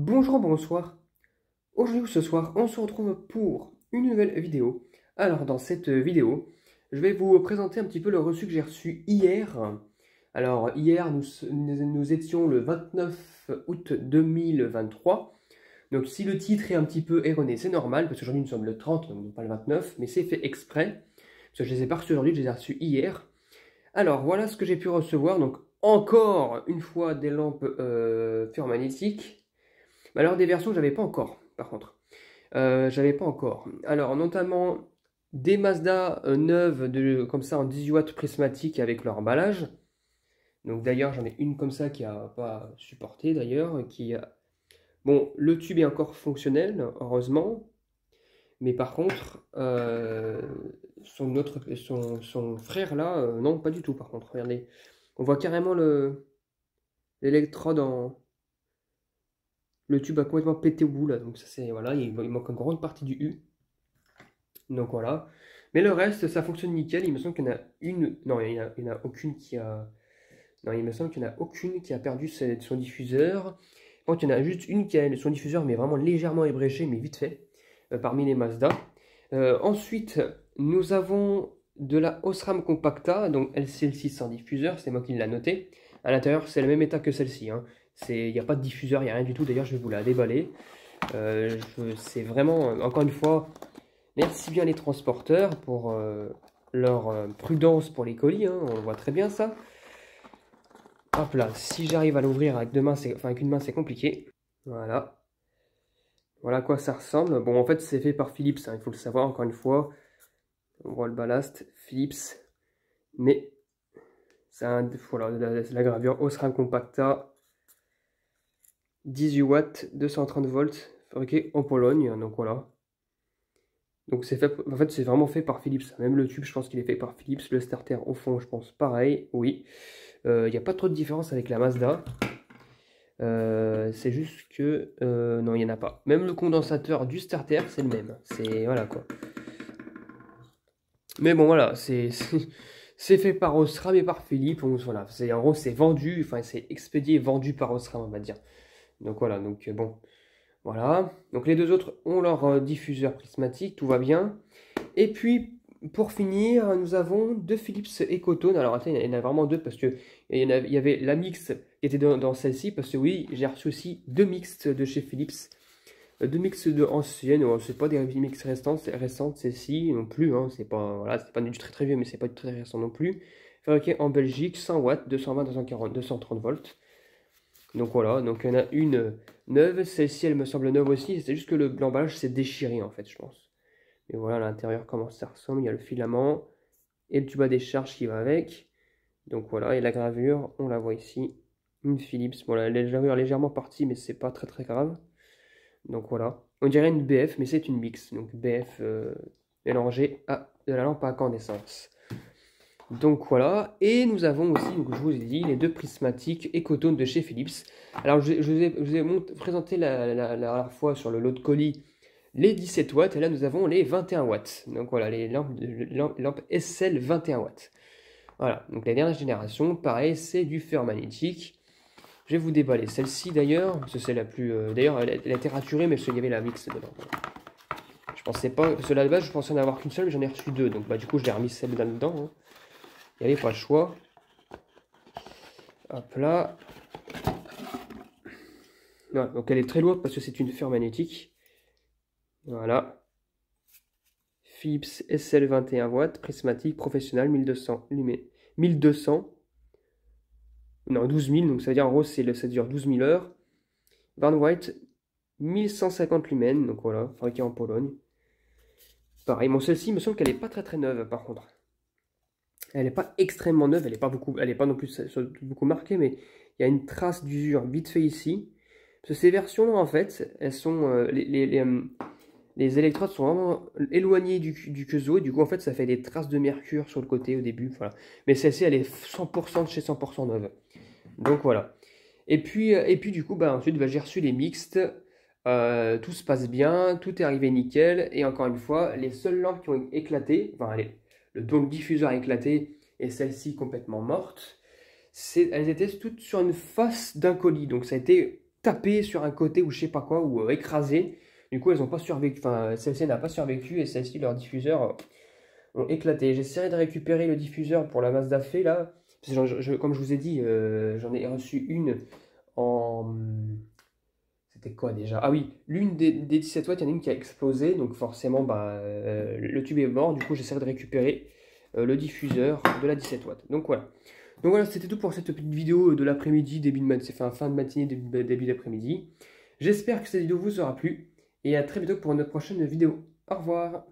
Bonjour, bonsoir. Aujourd'hui ou ce soir, on se retrouve pour une nouvelle vidéo. Alors, dans cette vidéo, je vais vous présenter un petit peu le reçu que j'ai reçu hier. Alors, hier, nous étions le 29 août 2023. Donc, si le titre est un petit peu erroné, c'est normal, parce qu'aujourd'hui, nous sommes le 30, donc pas le 29, mais c'est fait exprès. Parce que je ne les ai pas reçus aujourd'hui, je les ai reçus hier. Alors, voilà ce que j'ai pu recevoir. Donc, encore une fois, des lampes ferromagnétiques. Alors, des versions que j'avais pas encore, par contre. J'avais pas encore. Alors, notamment des Mazda neuves, comme ça, en 18 watts prismatique avec leur emballage. Donc, d'ailleurs, j'en ai une comme ça qui n'a pas supporté, d'ailleurs. Bon, le tube est encore fonctionnel, heureusement. Mais par contre, son frère, là, non, pas du tout, par contre. Regardez, on voit carrément l'électrode en... Le tube a complètement pété au bout là, donc ça c'est voilà, il manque une grande partie du U. Donc voilà. Mais le reste, ça fonctionne nickel. Il me semble qu'il y en a une. Non, il n'y en a aucune qui a. Non, il me semble qu'il n'y en a aucune qui a perdu son diffuseur. Par contre, il y en a juste une qui a son diffuseur, mais vraiment légèrement ébréché, mais vite fait, parmi les Mazda. Ensuite, nous avons de la Osram Compacta, donc celle-ci sans diffuseur, c'est moi qui l'ai noté. À l'intérieur, c'est le même état que celle-ci. Hein. Il n'y a pas de diffuseur, il n'y a rien du tout. D'ailleurs, je vais vous la déballer. C'est vraiment, encore une fois, merci bien les transporteurs pour leur prudence pour les colis. Hein. On voit très bien ça. Hop là, si j'arrive à l'ouvrir avec deux mains, avec une main, c'est compliqué. Voilà. Voilà à quoi ça ressemble. Bon, en fait, c'est fait par Philips, hein, il faut le savoir, encore une fois. On voit le ballast, Philips. Mais, voilà, la gravure Osram Compacta. 18 watts, 230 volts, fabriqué en Pologne, donc voilà. Donc c'est fait, en fait c'est vraiment fait par Philips, même le tube je pense qu'il est fait par Philips, le starter au fond je pense pareil, oui. Il n'y a pas trop de différence avec la Mazda, c'est juste que, non il n'y en a pas. Même le condensateur du starter c'est le même, c'est, voilà quoi. Mais bon voilà, c'est fait par Osram et par Philips, donc voilà, en gros c'est vendu, enfin c'est expédié et vendu par Osram on va dire. Donc voilà, donc bon, voilà. Donc les deux autres ont leur diffuseur prismatique, tout va bien. Et puis pour finir, nous avons deux Philips Ecotone. Alors attends, il y en a vraiment deux parce que il y avait la mixte qui était dans celle-ci, parce que oui, j'ai reçu aussi deux mixtes de chez Philips. Deux mixtes de anciennes, c'est pas des mix récentes, celle-ci non plus, hein, c'est pas, voilà, c'est pas du très très vieux, mais c'est pas du très récent non plus. Fabriqué en Belgique, 100 watts, 220, 240, 230 volts. Donc voilà, donc il y en a une neuve, celle-ci elle me semble neuve aussi, c'est juste que l'emballage s'est déchiré en fait je pense. Mais voilà à l'intérieur comment ça ressemble, il y a le filament et le tube à décharge qui va avec. Donc voilà, et la gravure, on la voit ici, une Philips, bon la gravure est légèrement partie mais c'est pas très très grave. Donc voilà, on dirait une BF mais c'est une mix, donc BF mélangée à de la lampe à incandescence. Donc voilà, et nous avons aussi, donc je vous ai dit, les deux prismatiques Ecotone de chez Philips. Alors je vous ai présenté la dernière fois sur le lot de colis les 17 watts, et là nous avons les 21 watts. Donc voilà, les lampes SL 21 watts. Voilà, donc la dernière génération, pareil, c'est du ferromagnétique. Je vais vous déballer celle-ci d'ailleurs, parce que c'est la plus... d'ailleurs, elle a été raturée, mais parce qu'il y avait la mix dedans. Je pensais pas, parce que là de base, je pensais en avoir qu'une seule, mais j'en ai reçu deux, donc bah du coup je l'ai remis celle là-dedans. Hein. Il n'y avait pas le choix. Hop là. Voilà, donc elle est très lourde parce que c'est une ferromagnétique. Voilà. Philips SL 21 watts, prismatique, professionnel, 1200 lumens. 1200. Non, 12 000, donc ça veut dire en gros ça dure 12 000 heures. Van White, 1150 lumens, donc voilà, fabriqué en Pologne. Pareil, bon celle-ci, il me semble qu'elle n'est pas très très neuve par contre. Elle n'est pas extrêmement neuve, elle n'est pas non plus beaucoup marquée, mais il y a une trace d'usure vite fait ici. Parce que ces versions-là, en fait, elles sont les électrodes sont vraiment éloignées du Kezo, et du coup, en fait, ça fait des traces de mercure sur le côté au début, voilà. Mais celle-ci, elle est 100% de chez 100% neuve. Donc voilà. Et puis du coup, bah, ensuite, bah, j'ai reçu les mixtes. Tout se passe bien, tout est arrivé nickel. Et encore une fois, les seules lampes qui ont éclaté, enfin, dont le diffuseur a éclaté et celle-ci complètement morte, elles étaient toutes sur une face d'un colis. Donc ça a été tapé sur un côté ou je sais pas quoi, ou écrasé. Du coup, elles n'ont pas survécu, enfin, celle-ci n'a pas survécu et celle-ci, leur diffuseur ont éclaté. J'essaierai de récupérer le diffuseur pour la Mazda Fé là. Parce que comme je vous ai dit, j'en ai reçu une en. C'était quoi déjà? Ah oui, l'une des 17 watts, il y en a une qui a explosé, donc forcément bah, le tube est mort. Du coup, j'essaierai de récupérer le diffuseur de la 17 watts. Donc voilà. Donc voilà, c'était tout pour cette petite vidéo de l'après-midi, enfin, fin de matinée, début d'après-midi. J'espère que cette vidéo vous aura plu et à très bientôt pour une prochaine vidéo. Au revoir.